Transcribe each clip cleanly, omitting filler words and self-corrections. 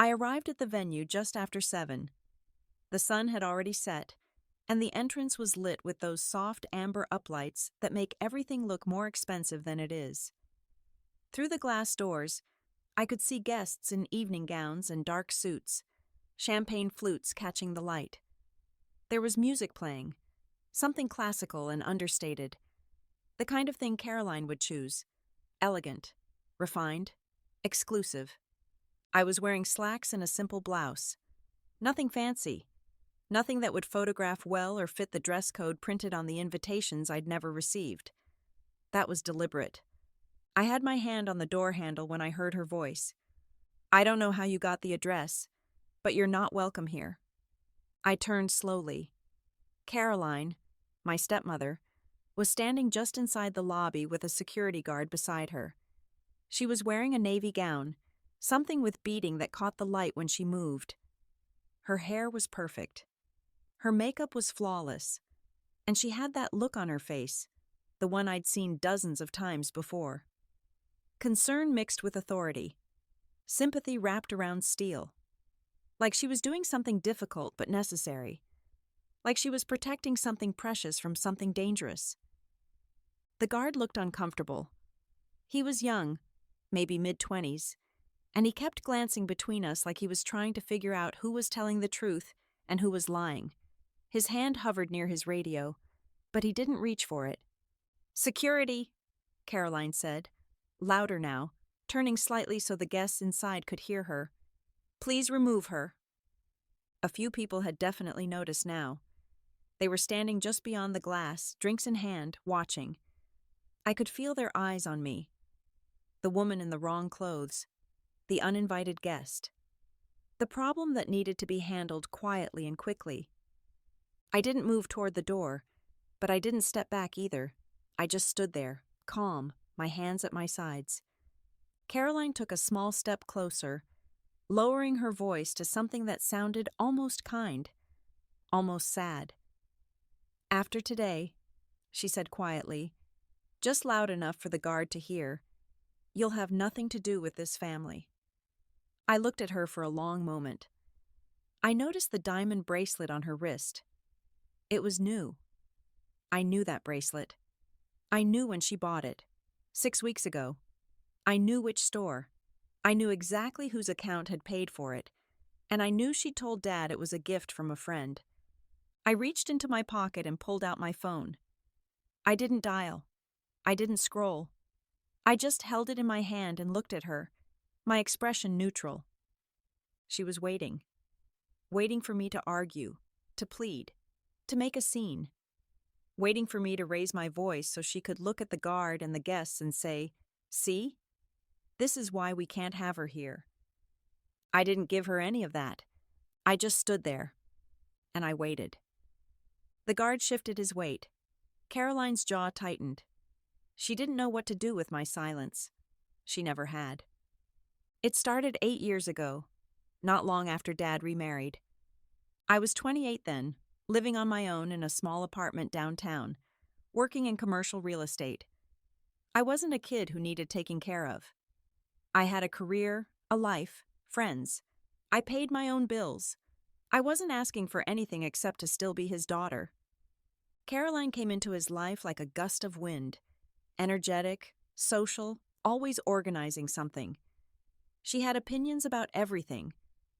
I arrived at the venue just after 7. The sun had already set, and the entrance was lit with those soft amber uplights that make everything look more expensive than it is. Through the glass doors, I could see guests in evening gowns and dark suits, champagne flutes catching the light. There was music playing, something classical and understated, the kind of thing Caroline would choose: elegant, refined, exclusive. I was wearing slacks and a simple blouse. Nothing fancy. Nothing that would photograph well or fit the dress code printed on the invitations I'd never received. That was deliberate. I had my hand on the door handle when I heard her voice. "I don't know how you got the address, but you're not welcome here." I turned slowly. Caroline, my stepmother, was standing just inside the lobby with a security guard beside her. She was wearing a navy gown, something with beading that caught the light when she moved. Her hair was perfect. Her makeup was flawless, and she had that look on her face, the one I'd seen dozens of times before. Concern mixed with authority, sympathy wrapped around steel. Like she was doing something difficult but necessary. Like she was protecting something precious from something dangerous. The guard looked uncomfortable. He was young, maybe mid-20s, and he kept glancing between us like he was trying to figure out who was telling the truth and who was lying. His hand hovered near his radio, but he didn't reach for it. "Security," Caroline said, louder now, turning slightly so the guests inside could hear her. "Please remove her." A few people had definitely noticed now. They were standing just beyond the glass, drinks in hand, watching. I could feel their eyes on me. The woman in the wrong clothes. The uninvited guest. The problem that needed to be handled quietly and quickly. I didn't move toward the door, but I didn't step back either. I just stood there, calm, my hands at my sides. Caroline took a small step closer, lowering her voice to something that sounded almost kind, almost sad. "After today," she said quietly, just loud enough for the guard to hear, "you'll have nothing to do with this family." I looked at her for a long moment. I noticed the diamond bracelet on her wrist. It was new. I knew that bracelet. I knew when she bought it. 6 weeks ago. I knew which store. I knew exactly whose account had paid for it, and I knew she'd told Dad it was a gift from a friend. I reached into my pocket and pulled out my phone. I didn't dial. I didn't scroll. I just held it in my hand and looked at her, my expression neutral. She was waiting. Waiting for me to argue, to plead, to make a scene. Waiting for me to raise my voice so she could look at the guard and the guests and say, "See? This is why we can't have her here." I didn't give her any of that. I just stood there, and I waited. The guard shifted his weight. Caroline's jaw tightened. She didn't know what to do with my silence. She never had. It started 8 years ago, not long after Dad remarried. I was 28 then, living on my own in a small apartment downtown, working in commercial real estate. I wasn't a kid who needed taking care of. I had a career, a life, friends. I paid my own bills. I wasn't asking for anything except to still be his daughter. Caroline came into his life like a gust of wind, energetic, social, always organizing something. She had opinions about everything: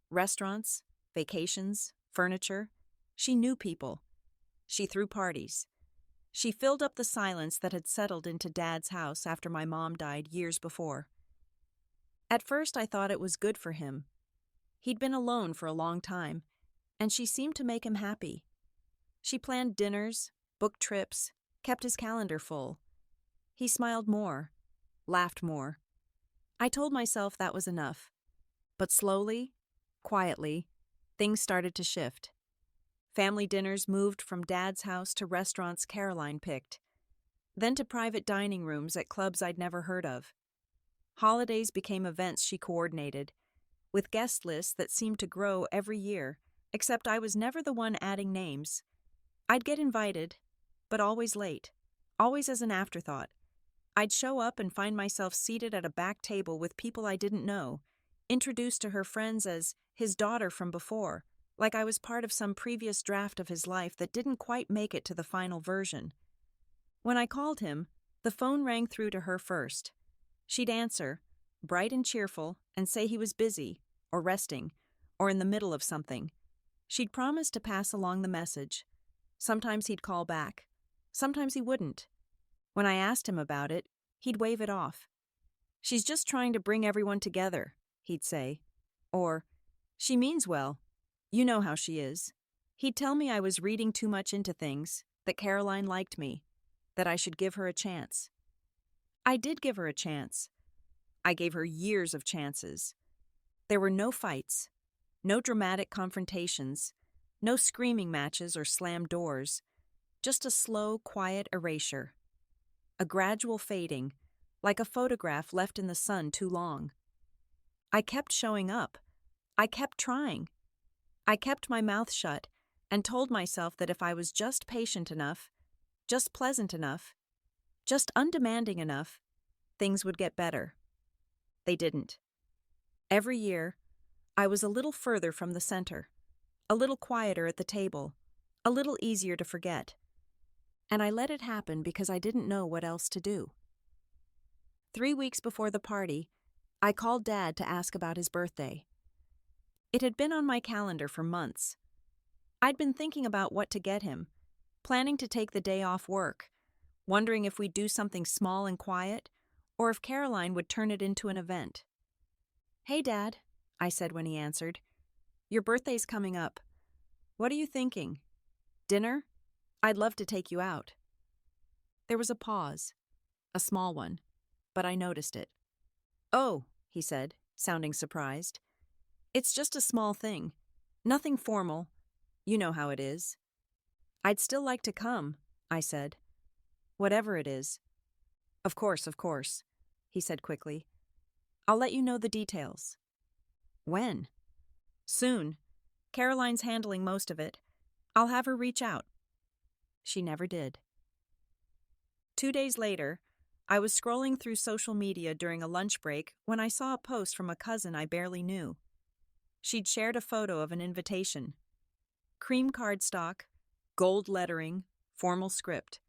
restaurants, vacations, furniture. She knew people. She threw parties. She filled up the silence that had settled into Dad's house after my mom died years before. At first I thought it was good for him. He'd been alone for a long time, and she seemed to make him happy. She planned dinners, booked trips, kept his calendar full. He smiled more, laughed more. I told myself that was enough. But slowly, quietly, things started to shift. Family dinners moved from Dad's house to restaurants Caroline picked, then to private dining rooms at clubs I'd never heard of. Holidays became events she coordinated, with guest lists that seemed to grow every year, except I was never the one adding names. I'd get invited, but always late, always as an afterthought. I'd show up and find myself seated at a back table with people I didn't know, introduced to her friends as his daughter from before, like I was part of some previous draft of his life that didn't quite make it to the final version. When I called him, the phone rang through to her first. She'd answer, bright and cheerful, and say he was busy, or resting, or in the middle of something. She'd promise to pass along the message. Sometimes he'd call back. Sometimes he wouldn't. When I asked him about it, he'd wave it off. "She's just trying to bring everyone together," he'd say. Or, "She means well. You know how she is." He'd tell me I was reading too much into things, that Caroline liked me, that I should give her a chance. I did give her a chance. I gave her years of chances. There were no fights, no dramatic confrontations, no screaming matches or slammed doors, just a slow, quiet erasure. A gradual fading, like a photograph left in the sun too long. I kept showing up. I kept trying. I kept my mouth shut and told myself that if I was just patient enough, just pleasant enough, just undemanding enough, things would get better. They didn't. Every year, I was a little further from the center, a little quieter at the table, a little easier to forget. And I let it happen because I didn't know what else to do. 3 weeks before the party, I called Dad to ask about his birthday. It had been on my calendar for months. I'd been thinking about what to get him, planning to take the day off work, wondering if we'd do something small and quiet, or if Caroline would turn it into an event. "Hey, Dad," I said when he answered. "Your birthday's coming up. What are you thinking? Dinner? I'd love to take you out." There was a pause, a small one, but I noticed it. "Oh," he said, sounding surprised. "It's just a small thing. Nothing formal. You know how it is." "I'd still like to come," I said. "Whatever it is." Of course," he said quickly. "I'll let you know the details." "When?" "Soon. Caroline's handling most of it. I'll have her reach out." She never did. 2 days later, I was scrolling through social media during a lunch break when I saw a post from a cousin I barely knew. She'd shared a photo of an invitation. Cream cardstock, gold lettering, formal script.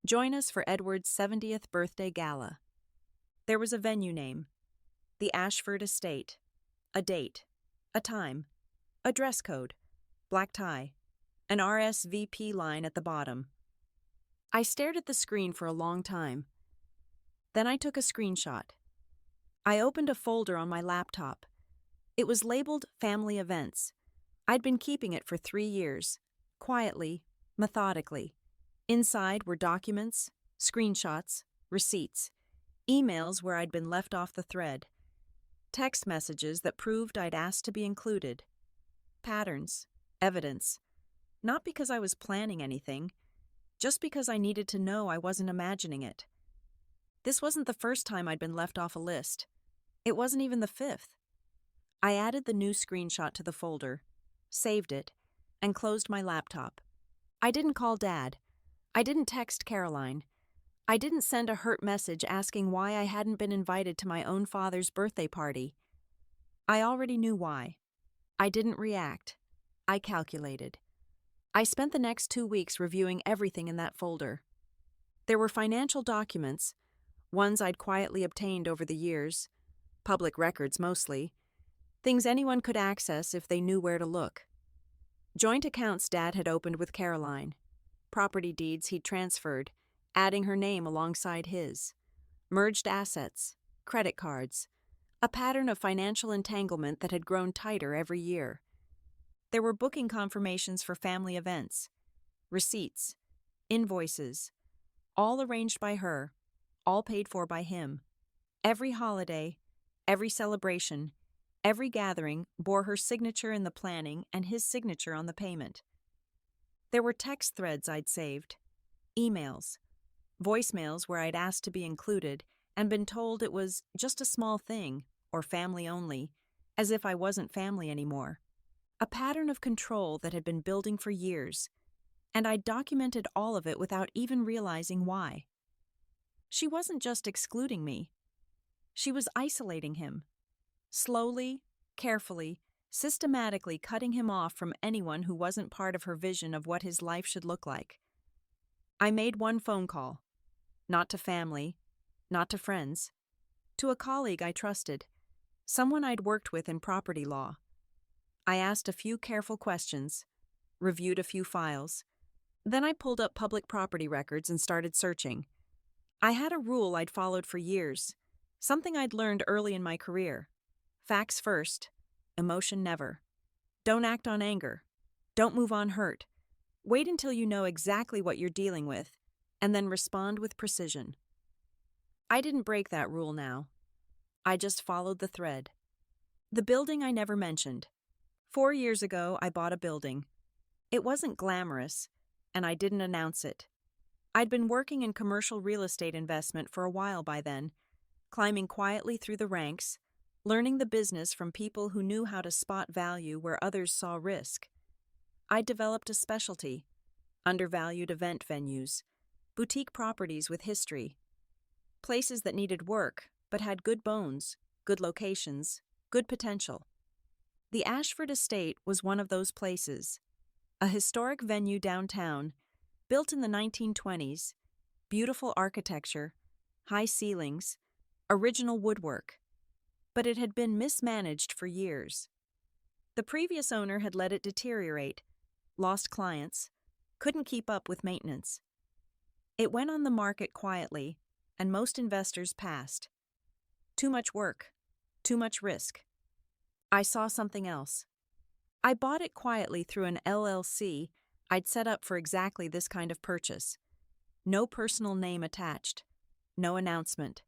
"Join us for Edward's 70th birthday gala." There was a venue name, the Ashford Estate, a date, a time, a dress code, black tie, an RSVP line at the bottom. I stared at the screen for a long time. Then I took a screenshot. I opened a folder on my laptop. It was labeled Family Events. I'd been keeping it for 3 years, quietly, methodically. Inside were documents, screenshots, receipts, emails where I'd been left off the thread, text messages that proved I'd asked to be included, patterns, evidence, not because I was planning anything, just because I needed to know I wasn't imagining it. This wasn't the first time I'd been left off a list. It wasn't even the 5th. I added the new screenshot to the folder, saved it, and closed my laptop. I didn't call Dad. I didn't text Caroline. I didn't send a hurt message asking why I hadn't been invited to my own father's birthday party. I already knew why. I didn't react. I calculated. I spent the next 2 weeks reviewing everything in that folder. There were financial documents, ones I'd quietly obtained over the years, public records mostly, things anyone could access if they knew where to look. Joint accounts Dad had opened with Caroline, property deeds he'd transferred, adding her name alongside his, merged assets, credit cards, a pattern of financial entanglement that had grown tighter every year. There were booking confirmations for family events, receipts, invoices, all arranged by her, all paid for by him. Every holiday, every celebration, every gathering bore her signature in the planning and his signature on the payment. There were text threads I'd saved, emails, voicemails where I'd asked to be included and been told it was just a small thing, or family only, as if I wasn't family anymore. A pattern of control that had been building for years, and I'd documented all of it without even realizing why. She wasn't just excluding me. She was isolating him, slowly, carefully, systematically cutting him off from anyone who wasn't part of her vision of what his life should look like. I made one phone call, not to family, not to friends, to a colleague I trusted, someone I'd worked with in property law. I asked a few careful questions, reviewed a few files, then I pulled up public property records and started searching. I had a rule I'd followed for years, something I'd learned early in my career. Facts first, emotion never. Don't act on anger. Don't move on hurt. Wait until you know exactly what you're dealing with, and then respond with precision. I didn't break that rule now. I just followed the thread. The building I never mentioned. 4 years ago, I bought a building. It wasn't glamorous, and I didn't announce it. I'd been working in commercial real estate investment for a while by then, climbing quietly through the ranks, learning the business from people who knew how to spot value where others saw risk. I developed a specialty, undervalued event venues, boutique properties with history, places that needed work but had good bones, good locations, good potential. The Ashford Estate was one of those places, a historic venue downtown, built in the 1920s, beautiful architecture, high ceilings, original woodwork, but it had been mismanaged for years. The previous owner had let it deteriorate, lost clients, couldn't keep up with maintenance. It went on the market quietly, and most investors passed. Too much work, too much risk. I saw something else. I bought it quietly through an LLC I'd set up for exactly this kind of purchase. No personal name attached, no announcement,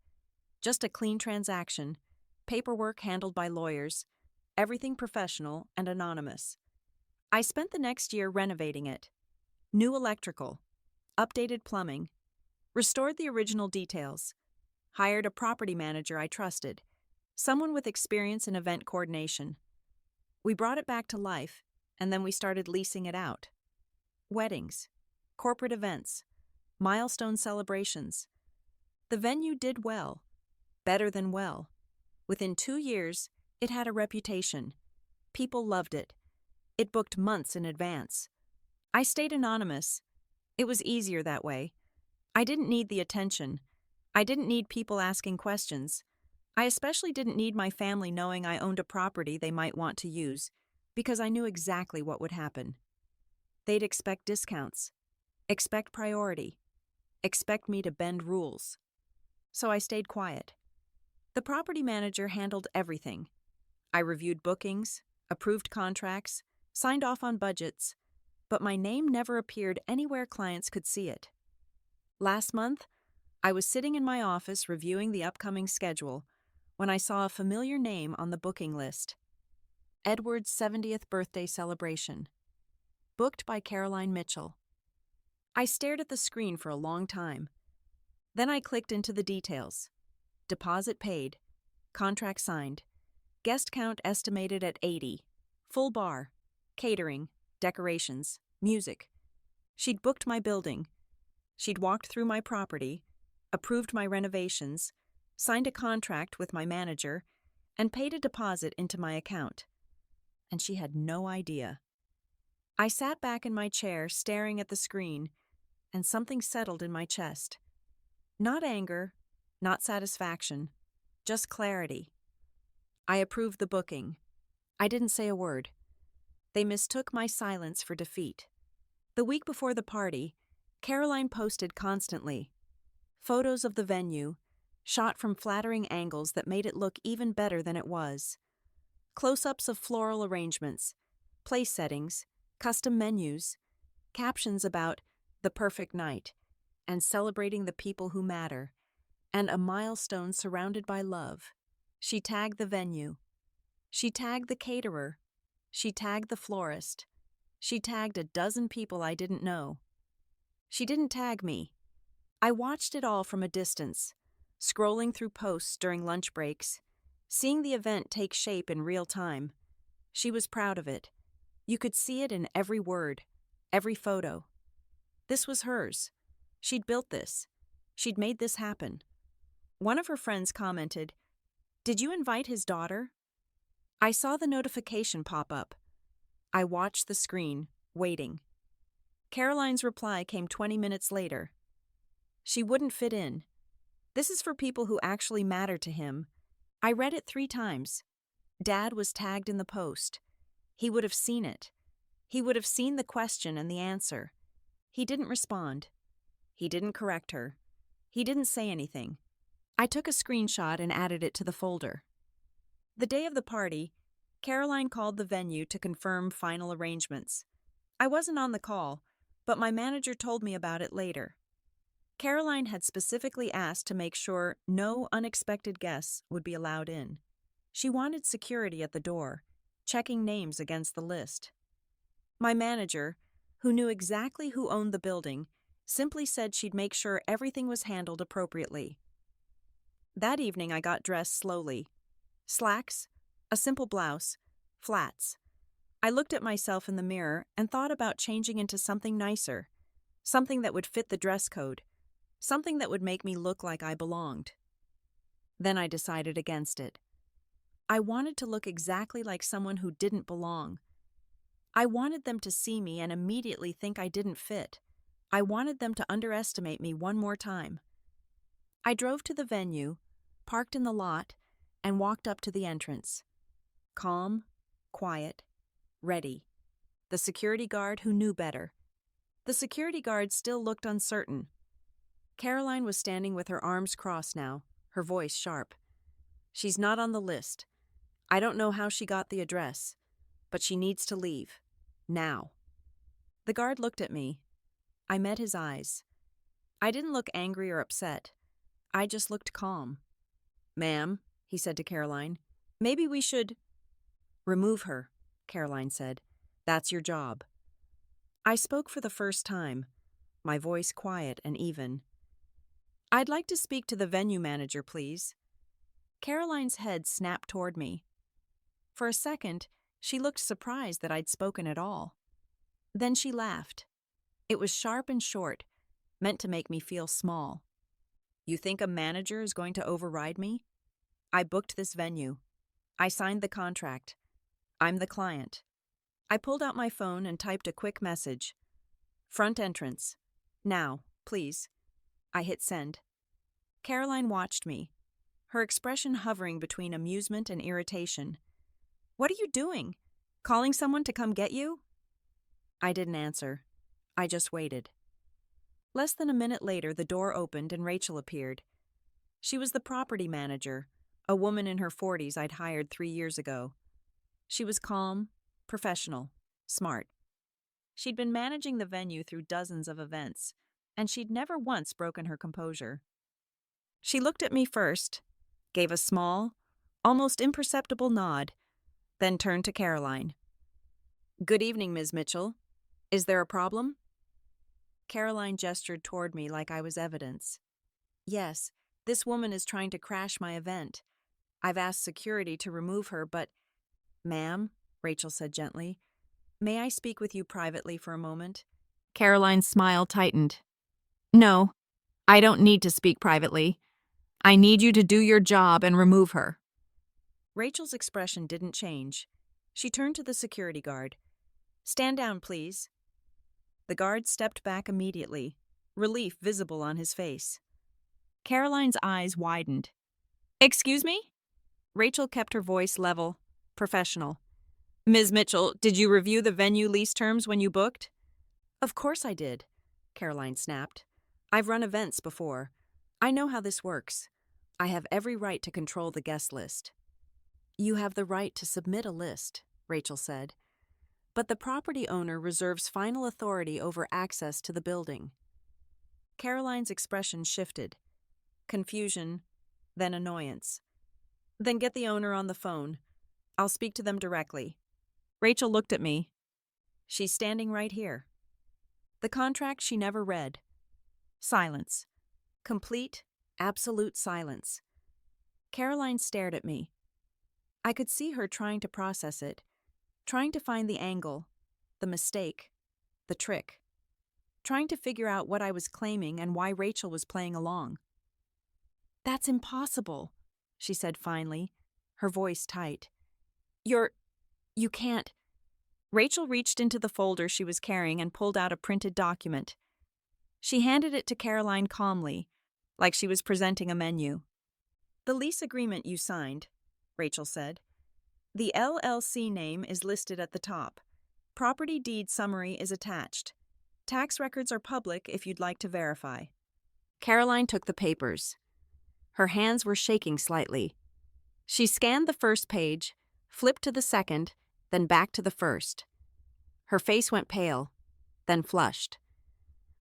just a clean transaction, paperwork handled by lawyers, everything professional and anonymous. I spent the next year renovating it. New electrical, updated plumbing, restored the original details, hired a property manager I trusted, someone with experience in event coordination. We brought it back to life, and then we started leasing it out. Weddings, corporate events, milestone celebrations. The venue did well, better than well. Within 2 years, it had a reputation. People loved it. It booked months in advance. I stayed anonymous. It was easier that way. I didn't need the attention. I didn't need people asking questions. I especially didn't need my family knowing I owned a property they might want to use, because I knew exactly what would happen. They'd expect discounts, expect priority, expect me to bend rules. So I stayed quiet. The property manager handled everything. I reviewed bookings, approved contracts, signed off on budgets, but my name never appeared anywhere clients could see it. Last month, I was sitting in my office reviewing the upcoming schedule when I saw a familiar name on the booking list. Edward's 70th birthday celebration. Booked by Caroline Mitchell. I stared at the screen for a long time. Then I clicked into the details. Deposit paid. Contract signed. Guest count estimated at 80. Full bar. Catering. Decorations. Music. She'd booked my building. She'd walked through my property, approved my renovations, signed a contract with my manager, and paid a deposit into my account. And she had no idea. I sat back in my chair staring at the screen, and something settled in my chest. Not anger, not satisfaction, just clarity. I approved the booking. I didn't say a word. They mistook my silence for defeat. The week before the party, Caroline posted constantly. Photos of the venue, shot from flattering angles that made it look even better than it was. Close-ups of floral arrangements, place settings, custom menus, captions about the perfect night and celebrating the people who matter, and a milestone surrounded by love. She tagged the venue. She tagged the caterer. She tagged the florist. She tagged a dozen people I didn't know. She didn't tag me. I watched it all from a distance, scrolling through posts during lunch breaks, seeing the event take shape in real time. She was proud of it. You could see it in every word, every photo. This was hers. She'd built this. She'd made this happen. One of her friends commented, "Did you invite his daughter?" I saw the notification pop up. I watched the screen, waiting. Caroline's reply came 20 minutes later. She wouldn't fit in. This is for people who actually matter to him. I read it 3 times. Dad was tagged in the post. He would have seen it. He would have seen the question and the answer. He didn't respond. He didn't correct her. He didn't say anything. I took a screenshot and added it to the folder. The day of the party, Caroline called the venue to confirm final arrangements. I wasn't on the call, but my manager told me about it later. Caroline had specifically asked to make sure no unexpected guests would be allowed in. She wanted security at the door, checking names against the list. My manager, who knew exactly who owned the building, simply said she'd make sure everything was handled appropriately. That evening I got dressed slowly. Slacks, a simple blouse, flats. I looked at myself in the mirror and thought about changing into something nicer, something that would fit the dress code, something that would make me look like I belonged. Then I decided against it. I wanted to look exactly like someone who didn't belong. I wanted them to see me and immediately think I didn't fit. I wanted them to underestimate me one more time. I drove to the venue, parked in the lot, and walked up to the entrance. Calm, quiet, ready. The security guard who knew better. The security guard still looked uncertain. Caroline was standing with her arms crossed now, her voice sharp. She's not on the list. I don't know how she got the address, but she needs to leave. Now. The guard looked at me. I met his eyes. I didn't look angry or upset. I just looked calm. "Ma'am," he said to Caroline, "maybe we should—" "Remove her," Caroline said. "That's your job." I spoke for the first time, my voice quiet and even. "I'd like to speak to the venue manager, please." Caroline's head snapped toward me. For a second, she looked surprised that I'd spoken at all. Then she laughed. It was sharp and short, meant to make me feel small. "You think a manager is going to override me? I booked this venue. I signed the contract. I'm the client." I pulled out my phone and typed a quick message. "Front entrance. Now, please." I hit send. Caroline watched me, her expression hovering between amusement and irritation. "What are you doing? Calling someone to come get you?" I didn't answer. I just waited. Less than a minute later, the door opened and Rachel appeared. She was the property manager, a woman in her 40s I'd hired 3 years ago. She was calm, professional, smart. She'd been managing the venue through dozens of events, and she'd never once broken her composure. She looked at me first, gave a small, almost imperceptible nod, then turned to Caroline. "Good evening, Ms. Mitchell. Is there a problem?" Caroline gestured toward me like I was evidence. "Yes, this woman is trying to crash my event. I've asked security to remove her, but—" "Ma'am," Rachel said gently, "may I speak with you privately for a moment?" Caroline's smile tightened. "No, I don't need to speak privately. I need you to do your job and remove her." Rachel's expression didn't change. She turned to the security guard. "Stand down, please." The guard stepped back immediately, relief visible on his face. Caroline's eyes widened. "Excuse me?" Rachel kept her voice level, professional. "Ms. Mitchell, did you review the venue lease terms when you booked?" "Of course I did," Caroline snapped. "I've run events before. I know how this works. I have every right to control the guest list." "You have the right to submit a list," Rachel said. "But the property owner reserves final authority over access to the building." Caroline's expression shifted. Confusion, then annoyance. "Then get the owner on the phone. I'll speak to them directly." Rachel looked at me. "She's standing right here." The contract she never read. Silence. Complete, absolute silence. Caroline stared at me. I could see her trying to process it, trying to find the angle, the mistake, the trick, trying to figure out what I was claiming and why Rachel was playing along. "That's impossible," she said finally, her voice tight. You're. You can't. Rachel reached into the folder she was carrying and pulled out a printed document. She handed it to Caroline calmly, like she was presenting a menu. The lease agreement you signed, Rachel said. The LLC name is listed at the top. Property deed summary is attached. Tax records are public if you'd like to verify. Caroline took the papers. Her hands were shaking slightly. She scanned the first page, flipped to the second, then back to the first. Her face went pale, then flushed.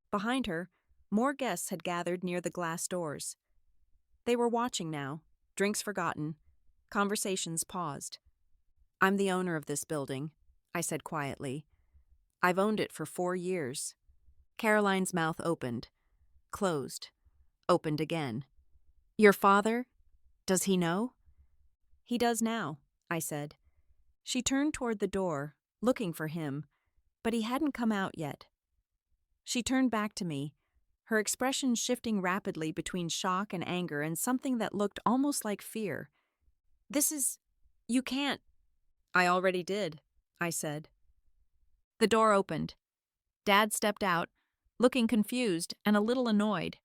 Behind her, more guests had gathered near the glass doors. They were watching now, drinks forgotten, conversations paused. I'm the owner of this building, I said quietly. I've owned it for 4 years. Caroline's mouth opened, closed, opened again. Your father? Does he know? He does now, I said. She turned toward the door, looking for him, but he hadn't come out yet. She turned back to me, her expression shifting rapidly between shock and anger and something that looked almost like fear. You can't. I already did, I said. The door opened. Dad stepped out, looking confused and a little annoyed.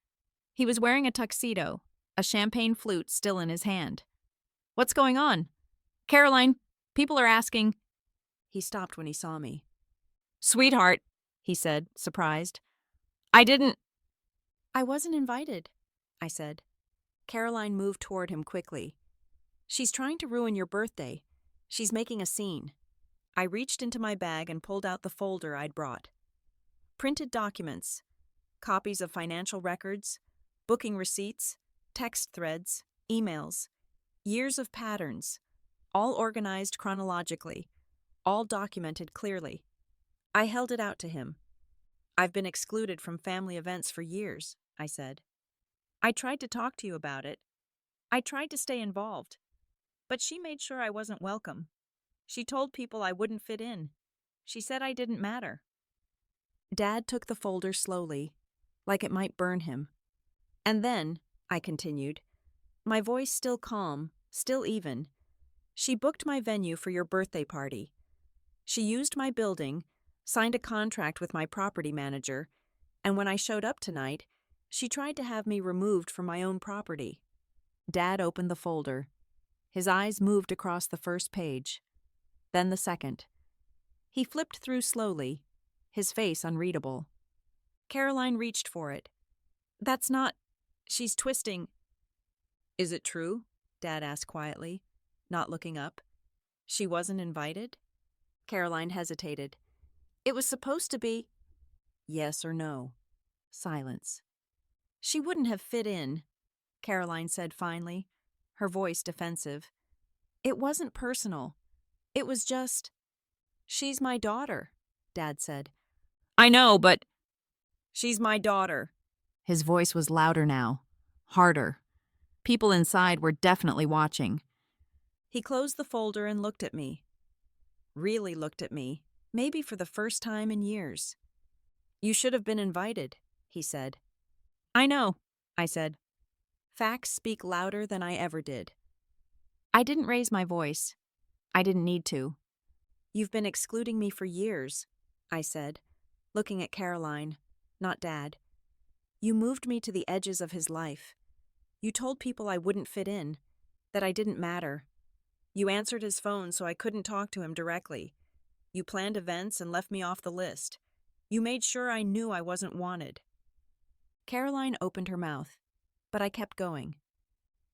He was wearing a tuxedo, a champagne flute still in his hand. What's going on? Caroline, people are asking. He stopped when he saw me. Sweetheart, he said, surprised. I wasn't invited, I said. Caroline moved toward him quickly. She's trying to ruin your birthday. She's making a scene. I reached into my bag and pulled out the folder I'd brought. Printed documents, copies of financial records, booking receipts, text threads, emails, years of patterns, all organized chronologically, all documented clearly. I held it out to him. I've been excluded from family events for years, I said. I tried to talk to you about it. I tried to stay involved. But she made sure I wasn't welcome. She told people I wouldn't fit in. She said I didn't matter. Dad took the folder slowly, like it might burn him. And then, I continued, my voice still calm, still even, she booked my venue for your birthday party. She used my building, signed a contract with my property manager, and when I showed up tonight, she tried to have me removed from my own property. Dad opened the folder. His eyes moved across the first page, then the second. He flipped through slowly, his face unreadable. Caroline reached for it. That's not... She's twisting. Is it true? Dad asked quietly, not looking up. She wasn't invited? Caroline hesitated. It was supposed to be... Yes or no? Silence. She wouldn't have fit in, Caroline said finally, her voice defensive. It wasn't personal. It was just... She's my daughter, Dad said. I know, but... She's my daughter. His voice was louder now, harder. People inside were definitely watching. He closed the folder and looked at me. Really looked at me, maybe for the first time in years. You should have been invited, he said. I know, I said. Facts speak louder than I ever did. I didn't raise my voice. I didn't need to. You've been excluding me for years, I said, looking at Caroline, not Dad. You moved me to the edges of his life. You told people I wouldn't fit in, that I didn't matter. You answered his phone so I couldn't talk to him directly. You planned events and left me off the list. You made sure I knew I wasn't wanted. Caroline opened her mouth, but I kept going.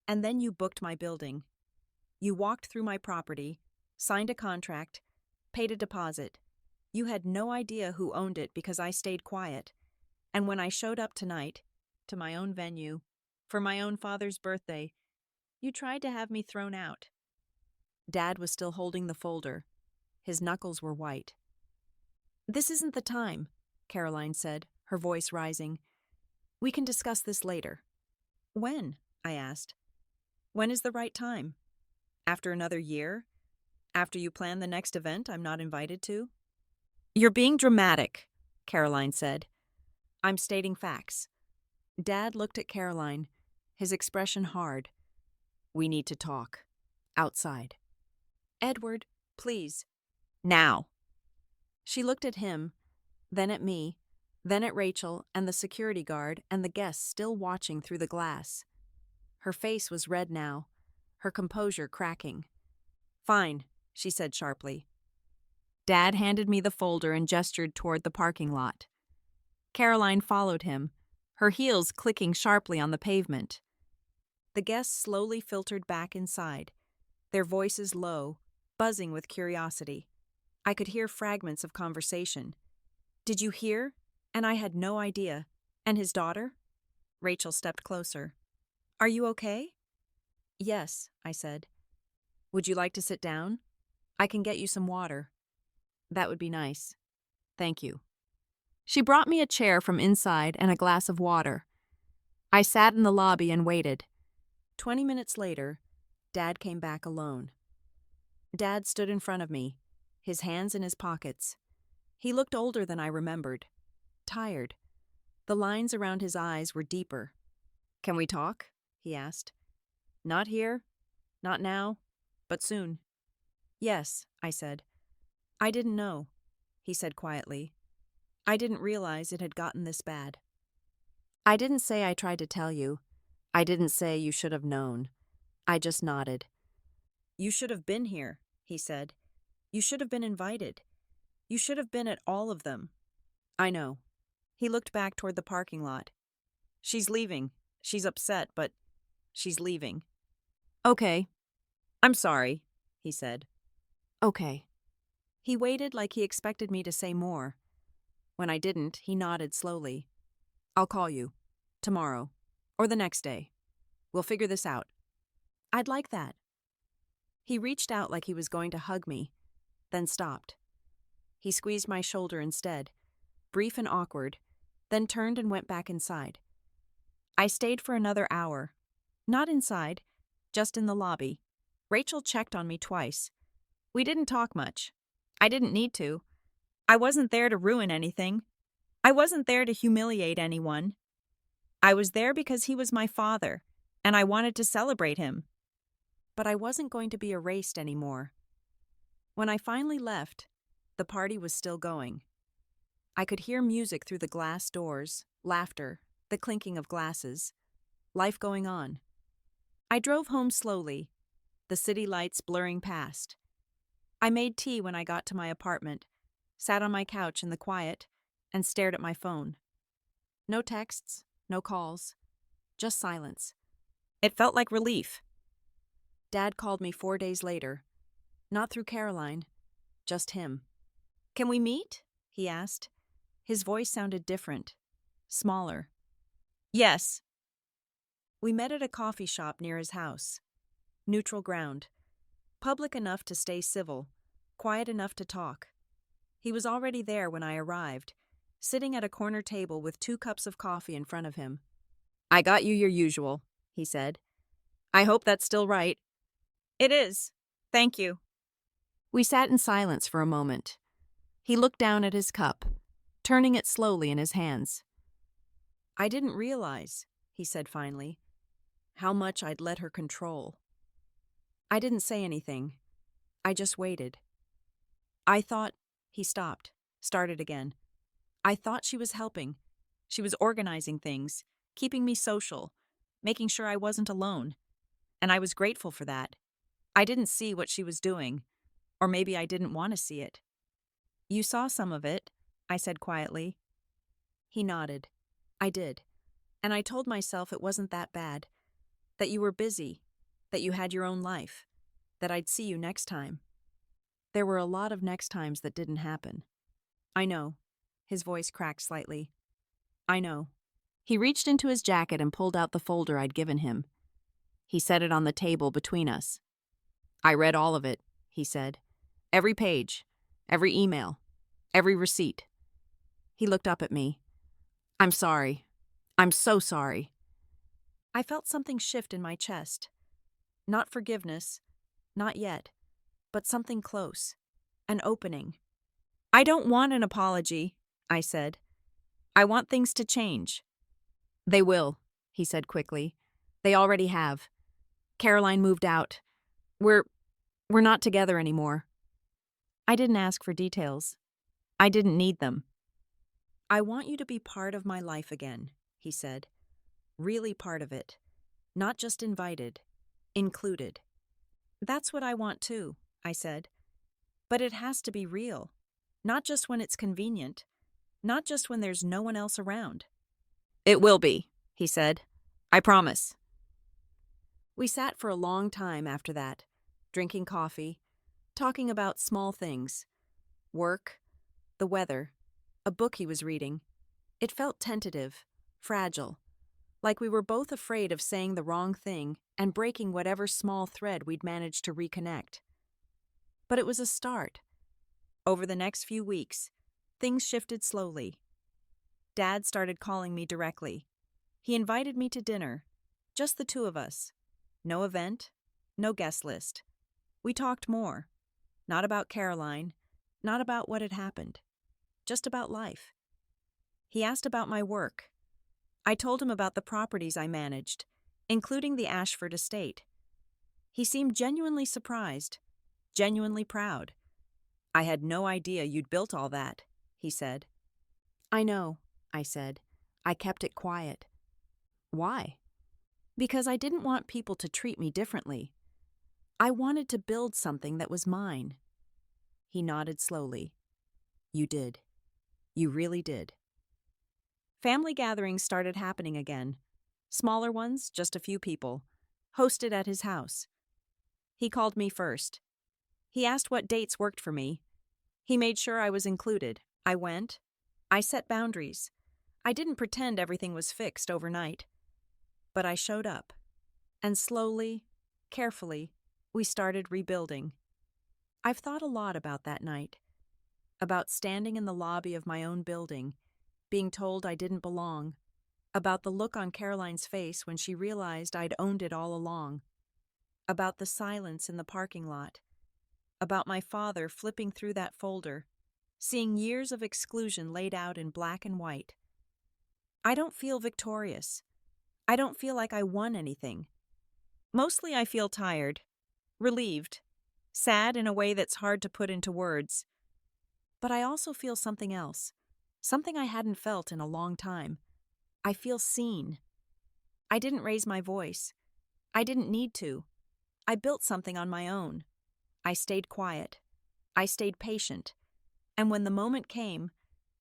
And then you booked my building. You walked through my property, signed a contract, paid a deposit. You had no idea who owned it because I stayed quiet. And when I showed up tonight, to my own venue, for my own father's birthday, you tried to have me thrown out. Dad was still holding the folder. His knuckles were white. This isn't the time, Caroline said, her voice rising. We can discuss this later. When? I asked. When is the right time? After another year? After you plan the next event I'm not invited to? You're being dramatic, Caroline said. I'm stating facts. Dad looked at Caroline, his expression hard. We need to talk. Outside. Edward, please. Now. She looked at him, then at me, then at Rachel and the security guard and the guests still watching through the glass. Her face was red now, her composure cracking. Fine, she said sharply. Dad handed me the folder and gestured toward the parking lot. Caroline followed him, her heels clicking sharply on the pavement. The guests slowly filtered back inside, their voices low, buzzing with curiosity. I could hear fragments of conversation. Did you hear? And I had no idea. And his daughter? Rachel stepped closer. Are you okay? Yes, I said. Would you like to sit down? I can get you some water. That would be nice. Thank you. She brought me a chair from inside and a glass of water. I sat in the lobby and waited. 20 minutes later, Dad came back alone. Dad stood in front of me, his hands in his pockets. He looked older than I remembered. Tired. The lines around his eyes were deeper. Can we talk? He asked. Not here. Not now. But soon. Yes, I said. I didn't know, he said quietly. I didn't realize it had gotten this bad. I didn't say I tried to tell you. I didn't say you should have known. I just nodded. You should have been here, he said. You should have been invited. You should have been at all of them. I know. He looked back toward the parking lot. She's leaving. She's upset, but she's leaving. Okay. I'm sorry, he said. Okay. He waited like he expected me to say more. When I didn't, he nodded slowly. I'll call you. Tomorrow. Or the next day. We'll figure this out. I'd like that. He reached out like he was going to hug me, then stopped. He squeezed my shoulder instead, brief and awkward, then turned and went back inside. I stayed for another hour. Not inside, just in the lobby. Rachel checked on me twice. We didn't talk much. I didn't need to. I wasn't there to ruin anything. I wasn't there to humiliate anyone. I was there because he was my father, and I wanted to celebrate him. But I wasn't going to be erased anymore. When I finally left, the party was still going. I could hear music through the glass doors, laughter, the clinking of glasses, life going on. I drove home slowly, the city lights blurring past. I made tea when I got to my apartment, sat on my couch in the quiet, and stared at my phone. No texts, no calls, just silence. It felt like relief. Dad called me 4 days later. Not through Caroline, just him. Can we meet? He asked. His voice sounded different, smaller. Yes. We met at a coffee shop near his house. Neutral ground. Public enough to stay civil, quiet enough to talk. He was already there when I arrived, sitting at a corner table with 2 cups of coffee in front of him. I got you your usual, he said. I hope that's still right. It is. Thank you. We sat in silence for a moment. He looked down at his cup, turning it slowly in his hands. I didn't realize, he said finally, how much I'd let her control. I didn't say anything. I just waited. I thought, he stopped, started again. I thought she was helping. She was organizing things, keeping me social, making sure I wasn't alone. And I was grateful for that. I didn't see what she was doing, or maybe I didn't want to see it. You saw some of it, I said quietly. He nodded. I did. And I told myself it wasn't that bad, that you were busy, that you had your own life, that I'd see you next time. There were a lot of next times that didn't happen. I know. His voice cracked slightly. I know. He reached into his jacket and pulled out the folder I'd given him. He set it on the table between us. I read all of it, he said. Every page, every email, every receipt. He looked up at me. I'm sorry. I'm so sorry. I felt something shift in my chest. Not forgiveness, not yet, but something close. An opening. I don't want an apology, I said. I want things to change. They will, he said quickly. They already have. Caroline moved out. We're We're not together anymore. I didn't ask for details. I didn't need them. I want you to be part of my life again, he said. Really part of it. Not just invited. Included. That's what I want too, I said. But it has to be real. Not just when it's convenient. Not just when there's no one else around. It will be, he said. I promise. We sat for a long time after that, drinking coffee, talking about small things. Work, the weather, a book he was reading. It felt tentative, fragile, like we were both afraid of saying the wrong thing and breaking whatever small thread we'd managed to reconnect. But it was a start. Over the next few weeks, things shifted slowly. Dad started calling me directly. He invited me to dinner, just the two of us. No event, no guest list. We talked more. Not about Caroline, not about what had happened, just about life. He asked about my work. I told him about the properties I managed, including the Ashford estate. He seemed genuinely surprised, genuinely proud. I had no idea you'd built all that, he said. I know, I said. I kept it quiet. Why? Because I didn't want people to treat me differently. I wanted to build something that was mine. He nodded slowly. You did. You really did. Family gatherings started happening again. Smaller ones, just a few people, hosted at his house. He called me first. He asked what dates worked for me. He made sure I was included. I went. I set boundaries. I didn't pretend everything was fixed overnight. But I showed up. And slowly, carefully, we started rebuilding. I've thought a lot about that night. About standing in the lobby of my own building, being told I didn't belong. About the look on Caroline's face when she realized I'd owned it all along. About the silence in the parking lot. About my father flipping through that folder, seeing years of exclusion laid out in black and white. I don't feel victorious. I don't feel like I won anything. Mostly I feel tired, relieved, sad in a way that's hard to put into words. But I also feel something else, something I hadn't felt in a long time. I feel seen. I didn't raise my voice. I didn't need to. I built something on my own. I stayed quiet. I stayed patient. And when the moment came,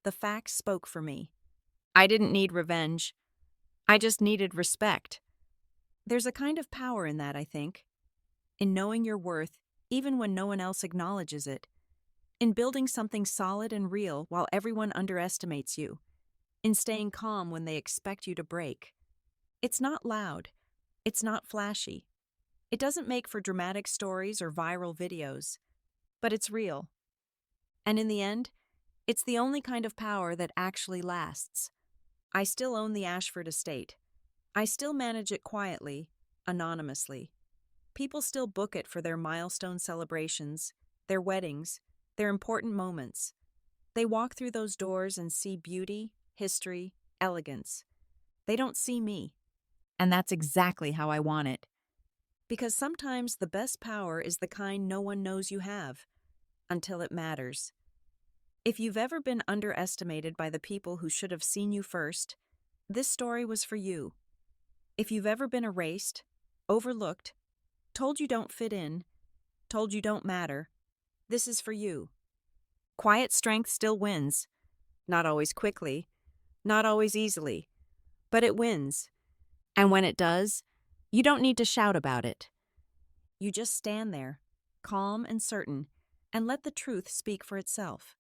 the facts spoke for me. I didn't need revenge. I just needed respect. There's a kind of power in that, I think. In knowing your worth, even when no one else acknowledges it. In building something solid and real while everyone underestimates you. In staying calm when they expect you to break. It's not loud. It's not flashy. It doesn't make for dramatic stories or viral videos. But it's real. And in the end, it's the only kind of power that actually lasts. I still own the Ashford estate. I still manage it quietly, anonymously. People still book it for their milestone celebrations, their weddings, their important moments. They walk through those doors and see beauty, history, elegance. They don't see me. And that's exactly how I want it. Because sometimes the best power is the kind no one knows you have, until it matters. If you've ever been underestimated by the people who should have seen you first, this story was for you. If you've ever been erased, overlooked, told you don't fit in, told you don't matter, this is for you. Quiet strength still wins. Not always quickly, not always easily, but it wins. And when it does, you don't need to shout about it. You just stand there, calm and certain, and let the truth speak for itself.